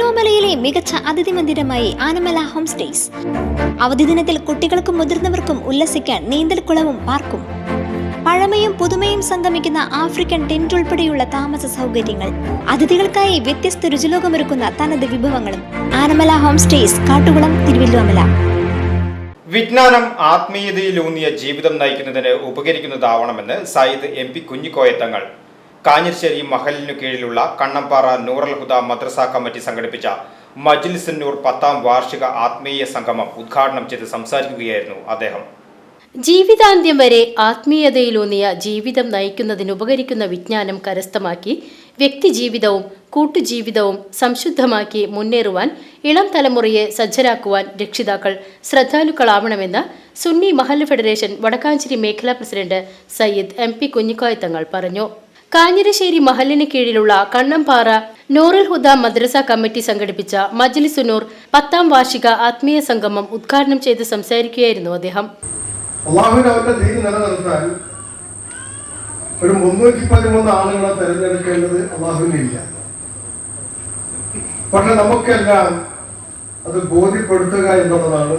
തിരുവല്ലോമലയിലെ മികച്ച അതിഥി മന്ദിരമായി Anamala home stays. അവധി ദിനത്തിൽ കുട്ടികൾക്കും മുതിർന്നവർക്കും ഉല്ലസിക്കാൻ നീന്തൽക്കുളവും പാർക്കും. പഴമയും പുതുമയും സംഗമിക്കുന്ന ആഫ്രിക്കൻ ടെന്റ് ഉൾപ്പെടെയുള്ള താമസ സൗകര്യങ്ങൾ, അതിഥികൾക്കായി വ്യത്യസ്ത രുചിലോകമൊരുക്കുന്ന തനത് വിഭവങ്ങളും. Anamala home stays, Kattukulam, Thiruvallomala. വിജ്ഞാനം ആത്മീയതയിലൂന്നിയ ജീവിതം നയിക്കുന്നതിന് ഉപകരിക്കുന്നതാവണമെന്ന് സയ്യിദ് MP കുഞ്ഞിക്കോയ തങ്ങൾ കാഞ്ഞിരശ്ശേരി മഹലിനു കീഴിലുള്ള കണ്ണമ്പാറ നൂറുൽ ഹുദ മദ്രസ കമ്മിറ്റി സംഘടിപ്പിച്ച മജ്ലിസുൻ നൂർ 10ാം വാർഷിക ആത്മീയ സംഗമം ഉദ്ഘാടനം ചെയ്ത് സംസാരിക്കുകയായിരുന്നു അദ്ദേഹം. ജീവിതാന്ത്യം വരെ ആത്മീയതയിലൂന്നിയ ജീവിതം നയിക്കുന്നതിന് ഉപകരിക്കുന്ന വിജ്ഞാനം കരസ്ഥമാക്കി വ്യക്തിജീവിതവും കൂട്ടുജീവിതവും സംശുദ്ധമാക്കി മുന്നേറുവാൻ ഇളം തലമുറയെ സജ്ജരാക്കുവാൻ രക്ഷിതാക്കൾ ശ്രദ്ധാലുക്കളാവണമെന്ന് സുന്നി മഹല്ല് ഫെഡറേഷൻ വടക്കാഞ്ചേരി മേഖലാ പ്രസിഡന്റ് സയ്യിദ് MP കുഞ്ഞിക്കോയ തങ്ങൾ പറഞ്ഞു. കാഞ്ഞിരശ്ശേരി മഹല്ലിന് കീഴിലുള്ള കണ്ണമ്പാറ നൂറുൽ ഹുദ മദ്രസ കമ്മിറ്റി സംഘടിപ്പിച്ച മജ്ലിസുൻ നൂർ 10ാം വാർഷിക ആത്മീയ സംഗമം ഉദ്ഘാടനം ചെയ്ത് സംസാരിക്കുകയായിരുന്നു അദ്ദേഹം. അള്ളാഹുവിന് അവരുടെ ദീൻ നിലനിർത്താൻ ഒരു 313 ആളുകളെ തെരഞ്ഞെടുക്കേണ്ടത് അള്ളാഹുവിനില്ല. പക്ഷെ നമുക്കെല്ലാം അത് ബോധ്യപ്പെടുത്തുക എന്നുള്ളതാണ്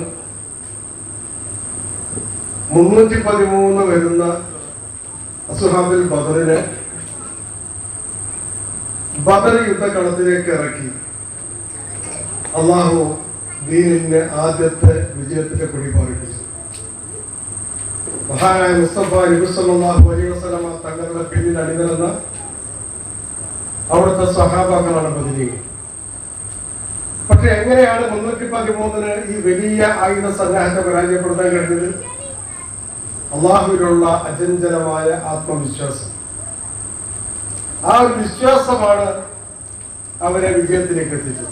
313 വരുന്ന അസ്ഹാബുൽ ബദറിനെ ബദർ യുദ്ധക്കളത്തിലേക്ക് ഇറക്കി അള്ളാഹു ദീനിന്റെ ആദ്യത്തെ വിജയത്തിന്റെ കൊടി പാറിപ്പിച്ചു. മഹാനായ മുസ്തഫ നബി സല്ലല്ലാഹു അലൈഹി വസല്ലമ തങ്ങളുടെ പിന്നിൽ അണിനിരന്ന അവിടുത്തെ സഹാബാക്കളാണ് ബദരീകൾ. പക്ഷെ എങ്ങനെയാണ് 313 ഈ വലിയ ആയുധ സംഘത്തെ പരാജയപ്പെടുത്താൻ കഴിഞ്ഞത്? അള്ളാഹുവിലുള്ള അചഞ്ചലമായ ആത്മവിശ്വാസം. ആ ഒരു വിശ്വാസമാണ് അവരെ വിജയത്തിലേക്ക് എത്തിച്ചത്.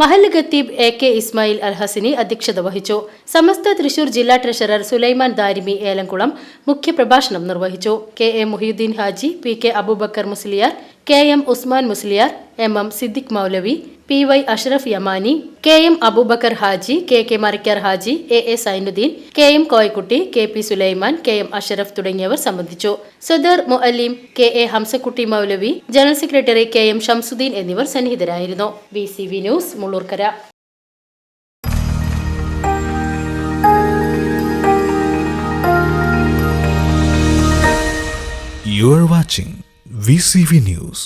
മഹല്ല് ഖത്തീബ് AK ഇസ്മായിൽ അൽഹസിനി അധ്യക്ഷത വഹിച്ചു. സമസ്ത തൃശൂർ ജില്ലാ ട്രഷറർ സുലൈമാൻ ദാരിമി ഏലംകുളം മുഖ്യപ്രഭാഷണം നിർവഹിച്ചു. KA Muhiyuddin Haji, PK Abubakar Musliyar, KM Usman Musliyar, MM Siddique മൗലവി, PY Ashraf Yamani, KM Abubakar Haji, KK മറിക്കാർ Haji, AA Zainuddin, KM Koyakutty, KP Sulaiman, KM Ashraf തുടങ്ങിയവർ സംബന്ധിച്ചു. സദർ മുഅല്ലിം KA ഹംസക്കുട്ടി മൗലവി, ജനറൽ സെക്രട്ടറി KM ഷംസുദ്ദീൻ എന്നിവർ സന്നിഹിതരായിരുന്നു. VCV news Mullurkara. You are watching VCV News.